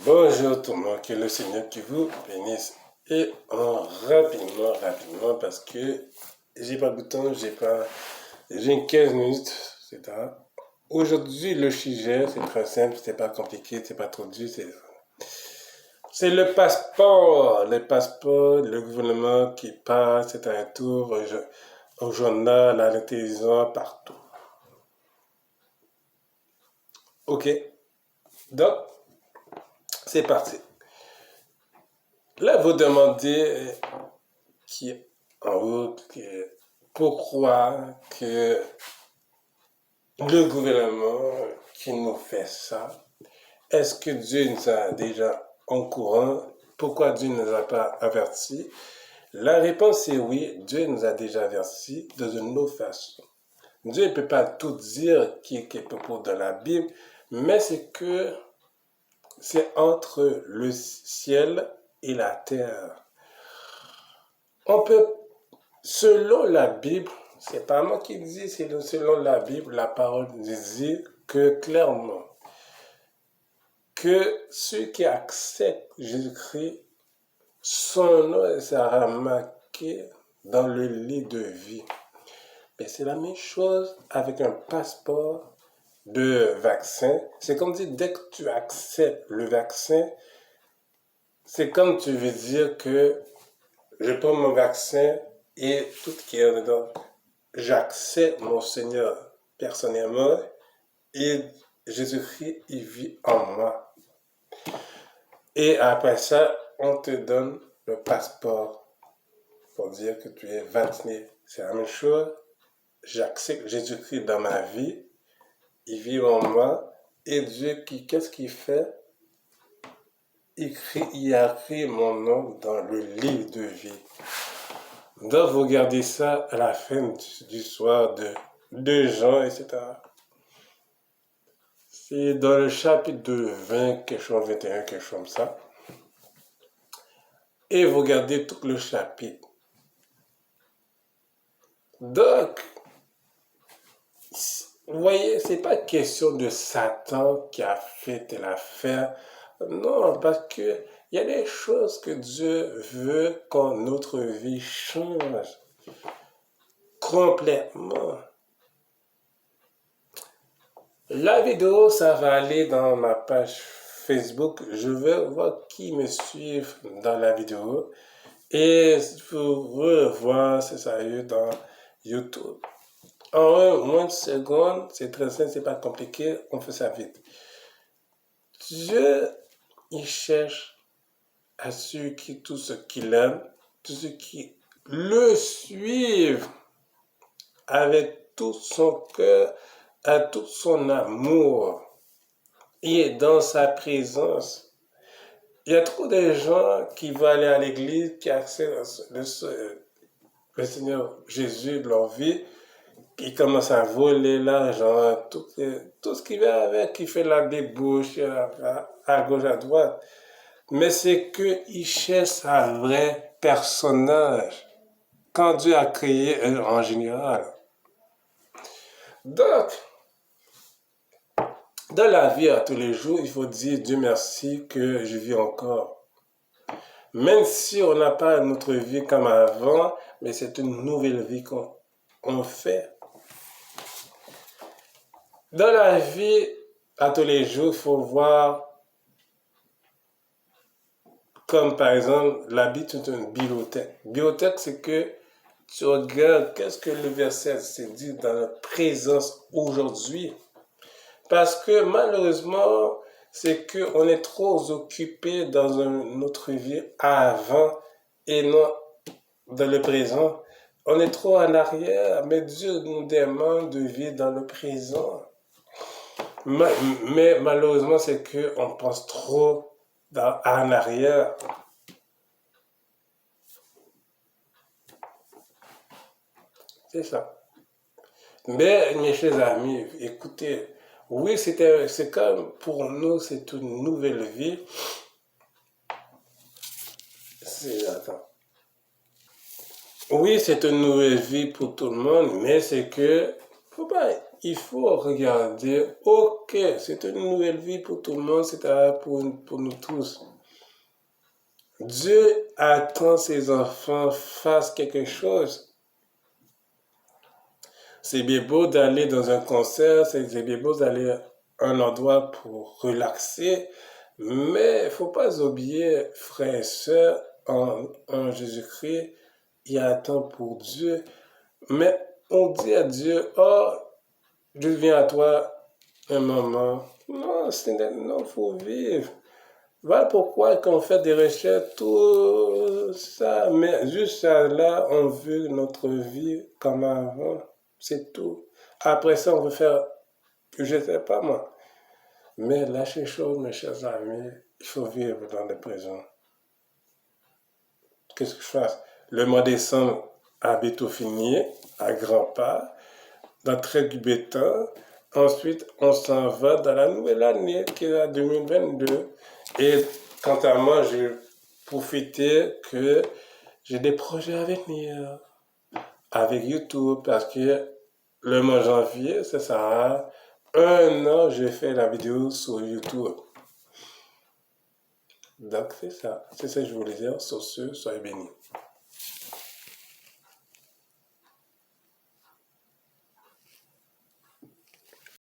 Bonjour tout le monde, que le Seigneur qui vous bénisse. Et rapidement, parce que j'ai pas de temps, j'ai 15 minutes, etc. Aujourd'hui, le sujet, c'est très simple, c'est pas compliqué, c'est pas trop dur, c'est le passeport. Le gouvernement qui passe, c'est un tour au journal, à la télévision, partout. Ok, donc, c'est parti. Là, vous demandez qui est en route, pourquoi que le gouvernement qui nous fait ça, est-ce que Dieu nous a déjà en courant? Pourquoi Dieu ne nous a pas avertis? La réponse est oui, Dieu nous a déjà avertis de une autre façon. Dieu ne peut pas tout dire qui est propos dans la Bible, mais c'est entre le ciel et la terre. On peut, selon la Bible, c'est pas moi qui dis, c'est selon la Bible, la parole dit que clairement, que ceux qui acceptent Jésus-Christ, son nom sera marqué dans le lit de vie. Mais c'est la même chose avec un passeport de vaccin. C'est comme si dès que tu acceptes le vaccin, c'est comme tu veux dire que je prends mon vaccin et tout qui est dedans. J'accepte mon Seigneur personnellement et Jésus-Christ, il vit en moi. Et après ça, on te donne le passeport pour dire que tu es vacciné. C'est la même chose. J'accepte Jésus-Christ dans ma vie. Il vit en moi. Et Dieu, qu'est-ce qu'il fait? Il a écrit mon nom dans le livre de vie. Donc, vous regardez ça à la fin du soir de Jean, etc. C'est dans le chapitre de 20, quelque chose, 21, quelque chose comme ça. Et vous regardez tout le chapitre. Donc, vous voyez, c'est pas question de Satan qui a fait telle affaire. Non, parce que il y a des choses que Dieu veut que notre vie change complètement. La vidéo, ça va aller dans ma page Facebook. Je vais voir qui me suit dans la vidéo. Et vous revoir, c'est sérieux, dans YouTube. En moins de secondes, c'est très simple, c'est pas compliqué, on fait ça vite. Dieu, il cherche à ceux qui, tous ceux qui l'aiment, tous ceux qui le suivent avec tout son cœur, à tout son amour. Et dans sa présence. Il y a trop de gens qui vont aller à l'église, qui acceptent le Seigneur Jésus de leur vie, qui commencent à voler l'argent, tout ce qui va avec, qui fait la débauche à gauche, à droite. Mais c'est qu'ils cherchent un vrai personnage, quand Dieu a créé en général. Donc, dans la vie à tous les jours, il faut dire Dieu merci que je vis encore. Même si on n'a pas notre vie comme avant, mais c'est une nouvelle vie qu'on fait. Dans la vie à tous les jours, il faut voir, comme par exemple, la Bible est une bibliothèque. Bibliothèque, c'est que tu regardes qu'est-ce que le verset se dit dans la présence aujourd'hui. Parce que malheureusement, c'est qu'on est trop occupé dans notre vie avant et non dans le présent. On est trop en arrière, mais Dieu nous demande de vivre dans le présent. Mais malheureusement, c'est qu'on pense trop en arrière. C'est ça. Mais mes chers amis, écoutez, oui, c'est comme pour nous, c'est une nouvelle vie. Attends. Oui, c'est une nouvelle vie pour tout le monde, mais c'est que, faut pas il faut regarder, ok, c'est une nouvelle vie pour tout le monde, c'est pour nous tous. Dieu attend ses enfants fassent quelque chose. C'est bien beau d'aller dans un concert, c'est bien beau d'aller à un endroit pour relaxer, mais il ne faut pas oublier, frères et sœurs, en Jésus-Christ, il y a un temps pour Dieu. Mais on dit à Dieu, oh, je viens à toi un moment. Non, il faut vivre. Voilà pourquoi quand on fait des recherches, tout ça, mais juste là, on veut notre vie comme avant. C'est tout. Après ça, on veut faire, je ne sais pas moi. Mais lâchez chose, mes chers amis, il faut vivre dans le présent. Qu'est-ce que je fasse? Le mois de décembre a bientôt fini, à grands pas, dans très du béton. Ensuite, on s'en va dans la nouvelle année qui est la 2022. Et quant à moi, j'ai profité que j'ai des projets à venir avec YouTube parce que le mois de janvier, ça sera 1 an, j'ai fait la vidéo sur YouTube. Donc, c'est ça. C'est ça que je voulais dire. Sur ce, soyez bénis.